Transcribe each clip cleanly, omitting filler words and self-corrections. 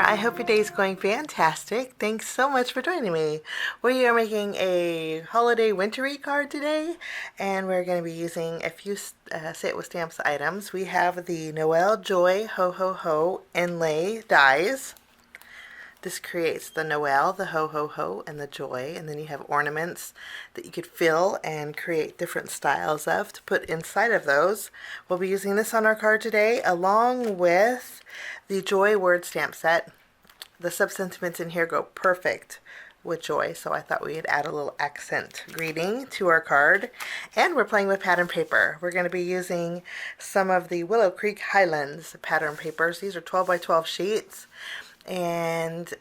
I hope your day is going fantastic. Thanks so much for joining me. We are making a holiday wintry card today, and we're going to be using a few Say It With Stamps items. We have the Noel Joy Ho Ho Ho Inlay dies. This creates the Noel, the Ho Ho Ho, and the Joy, and then you have ornaments that you could fill and create different styles of to put inside of those. We'll be using this on our card today, along with the Joy word stamp set. The sub-sentiments in here go perfect with Joy, so I thought we'd add a little accent greeting to our card. And we're playing with pattern paper. We're going to be using some of the Willow Creek Highlands pattern papers. These are 12 by 12 sheets. And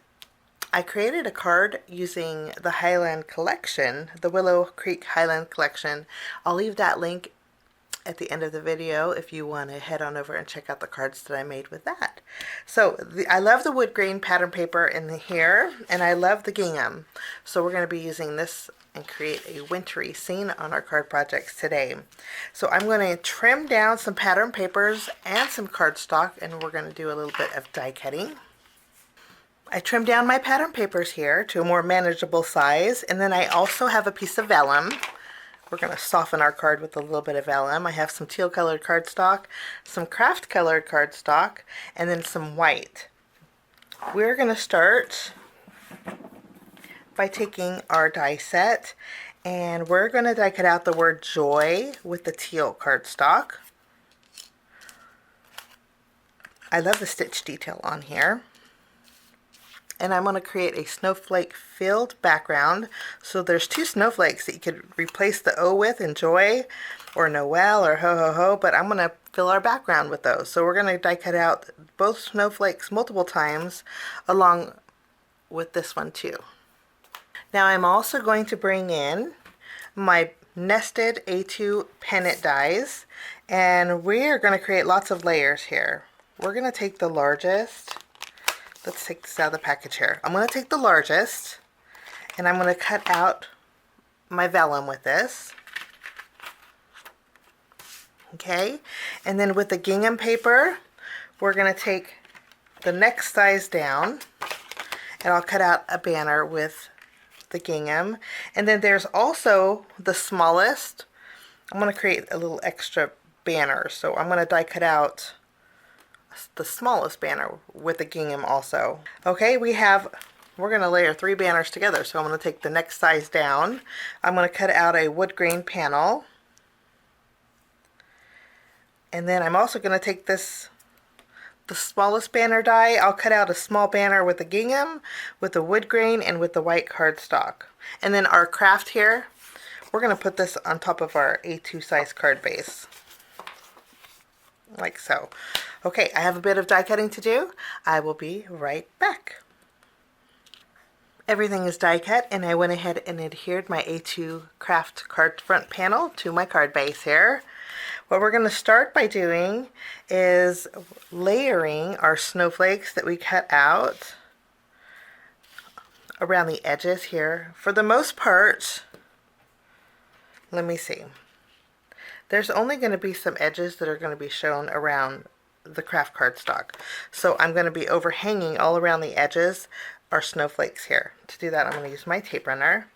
I created a card using the Highland collection, the Willow Creek Highland collection. I'll leave that link at the end of the video if you want to head on over and check out the cards that I made with that. So I love the wood grain pattern paper in here, and I love the gingham. So we're going to be using this and create a wintry scene on our card projects today. So I'm going to trim down some pattern papers and some cardstock, and we're going to do a little bit of die cutting. I trimmed down my pattern papers here to a more manageable size, and then I also have a piece of vellum. We're going to soften our card with a little bit of vellum. I have some teal colored cardstock, some craft colored cardstock, and then some white. We're going to start by taking our die set, and we're going to die cut out the word Joy with the teal cardstock. I love the stitch detail on here. And I'm going to create a snowflake filled background. So there's two snowflakes that you could replace the O with in Joy or Noel or Ho Ho Ho, but I'm going to fill our background with those. So we're going to die cut out both snowflakes multiple times along with this one too. Now I'm also going to bring in my nested A2 pennant dies, and we're going to create lots of layers here. We're going to take the largest. Let's take this out of the package here. I'm going to take the largest, and I'm going to cut out my vellum with this. Okay, and then with the gingham paper, we're going to take the next size down, and I'll cut out a banner with the gingham. And then there's also the smallest. I'm going to create a little extra banner, so I'm going to die cut out the smallest banner with the gingham also. Okay, we're going to layer 3 banners together, so I'm going to take the next size down. I'm going to cut out a wood grain panel, and then I'm also going to take the smallest banner die. I'll cut out a small banner with the gingham, with the wood grain, and with the white cardstock. And then our craft here, we're going to put this on top of our A2 size card base, like so. Okay, I have a bit of die cutting to do. I will be right back. Everything is die cut, and I went ahead and adhered my A2 craft card front panel to my card base here. What we're going to start by doing is layering our snowflakes that we cut out around the edges here. For the most part, let me see. There's only going to be some edges that are going to be shown around the craft cardstock. So I'm going to be overhanging all around the edges our snowflakes here. To do that, I'm going to use my tape runner.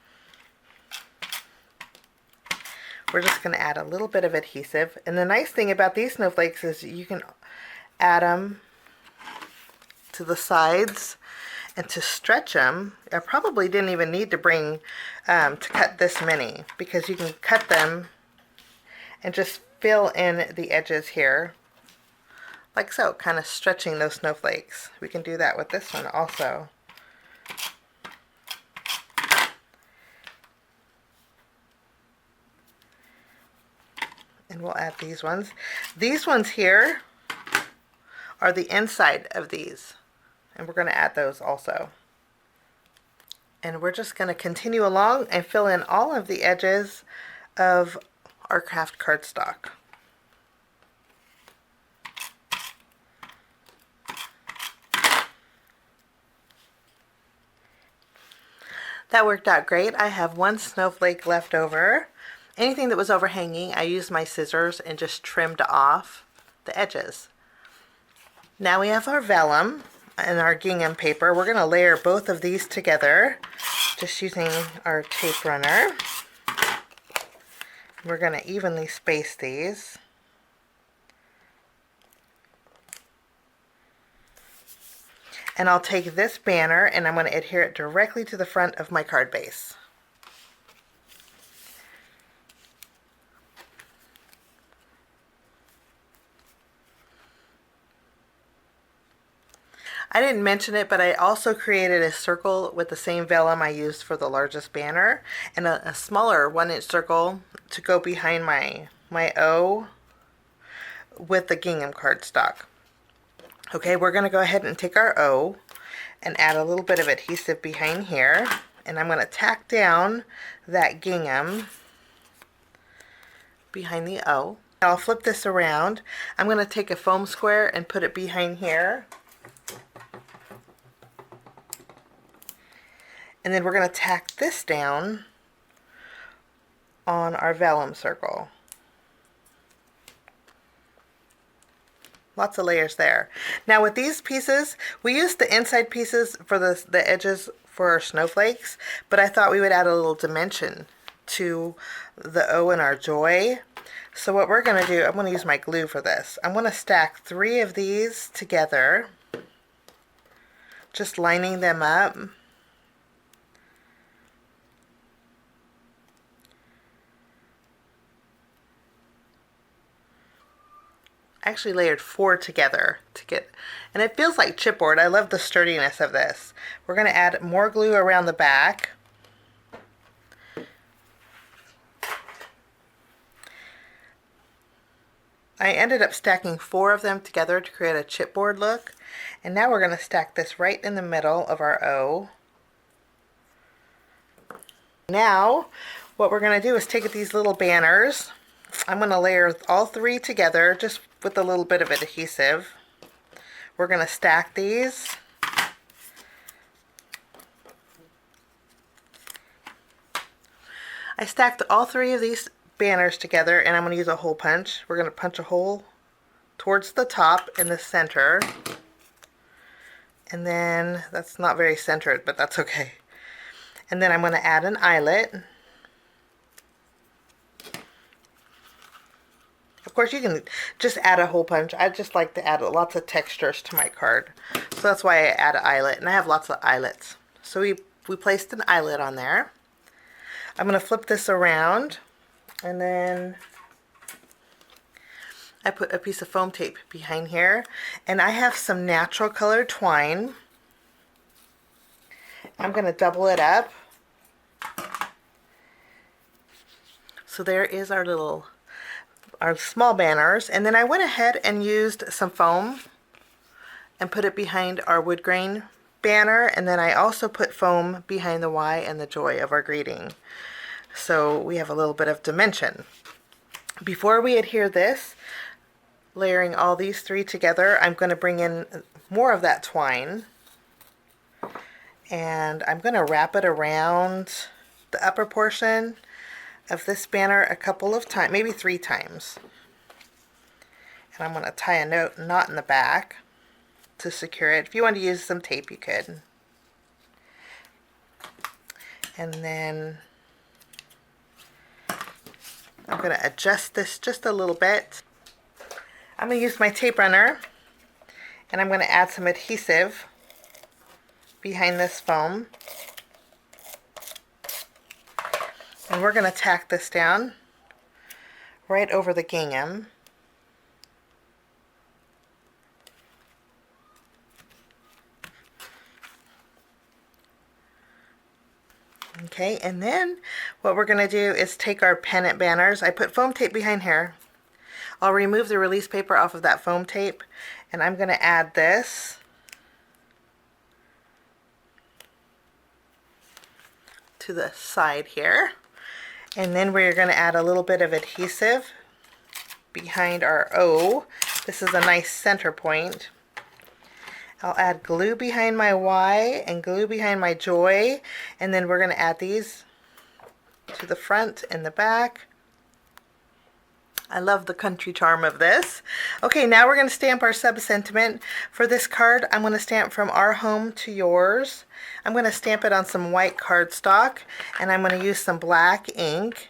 We're just going to add a little bit of adhesive. And the nice thing about these snowflakes is you can add them to the sides, and to stretch them, I probably didn't even need to bring to cut this many, because you can cut them and just fill in the edges here like so, kind of stretching those snowflakes. We can do that with this one also. And we'll add these ones. These ones here are the inside of these, and we're going to add those also. And we're just going to continue along and fill in all of the edges of our craft cardstock. That worked out great. I have one snowflake left over. Anything that was overhanging, I used my scissors and just trimmed off the edges. Now we have our vellum, and our gingham paper. We're going to layer both of these together just using our tape runner. We're going to evenly space these. And I'll take this banner and I'm going to adhere it directly to the front of my card base. I didn't mention it, but I also created a circle with the same vellum I used for the largest banner, and a smaller 1-inch circle to go behind my O with the gingham cardstock. Okay, we're going to go ahead and take our O and add a little bit of adhesive behind here, and I'm going to tack down that gingham behind the O. I'll flip this around. I'm going to take a foam square and put it behind here. And then we're going to tack this down on our vellum circle. Lots of layers there. Now with these pieces, we used the inside pieces for the edges for our snowflakes, but I thought we would add a little dimension to the O in our joy. So what we're going to do, I'm going to use my glue for this. I'm going to stack 3 of these together, just lining them up. I actually layered 4 together to get, and it feels like chipboard. I love the sturdiness of this. We're going to add more glue around the back. I ended up stacking 4 of them together to create a chipboard look, and now we're going to stack this right in the middle of our O. Now what we're going to do is take these little banners. I'm going to layer all 3 together just with a little bit of adhesive. We're going to stack these. I stacked all 3 of these banners together, and I'm going to use a hole punch. We're going to punch a hole towards the top in the center. And then, that's not very centered, but that's okay. And then I'm going to add an eyelet. Of course, you can just add a hole punch. I just like to add lots of textures to my card. So that's why I add an eyelet, and I have lots of eyelets. So we placed an eyelet on there. I'm going to flip this around, and then I put a piece of foam tape behind here, and I have some natural colored twine. I'm going to double it up. So there is our small banners, and then I went ahead and used some foam and put it behind our wood grain banner, and then I also put foam behind the Y and the joy of our greeting. So we have a little bit of dimension. Before we adhere this, layering all these 3 together, I'm going to bring in more of that twine, and I'm going to wrap it around the upper portion of this banner a couple of times, maybe 3 times. And I'm going to tie a knot in the back to secure it. If you want to use some tape, you could. And then I'm going to adjust this just a little bit. I'm going to use my tape runner, and I'm going to add some adhesive behind this foam. And we're going to tack this down right over the gingham. Okay, and then what we're going to do is take our pennant banners. I put foam tape behind here. I'll remove the release paper off of that foam tape, and I'm going to add this to the side here. And then we're going to add a little bit of adhesive behind our O. This is a nice center point. I'll add glue behind my Y and glue behind my joy, and then we're going to add these to the front and the back. I love the country charm of this. Okay, now we're going to stamp our sub-sentiment. For this card, I'm going to stamp from our home to yours. I'm going to stamp it on some white cardstock, and I'm going to use some black ink.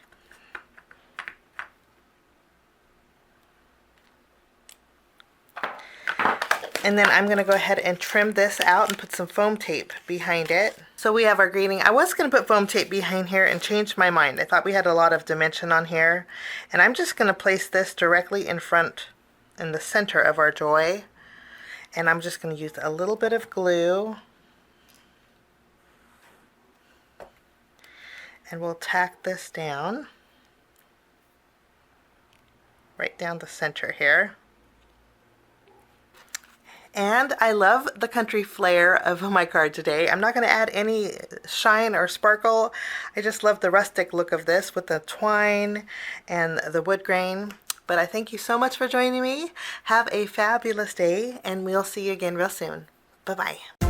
And then I'm going to go ahead and trim this out and put some foam tape behind it. So we have our greeting. I was going to put foam tape behind here and changed my mind. I thought we had a lot of dimension on here. And I'm just going to place this directly in front, in the center of our joy. And I'm just going to use a little bit of glue. And we'll tack this down. Right down the center here. And I love the country flair of my card today. I'm not going to add any shine or sparkle. I just love the rustic look of this with the twine and the wood grain. But I thank you so much for joining me. Have a fabulous day, and we'll see you again real soon. Bye-bye.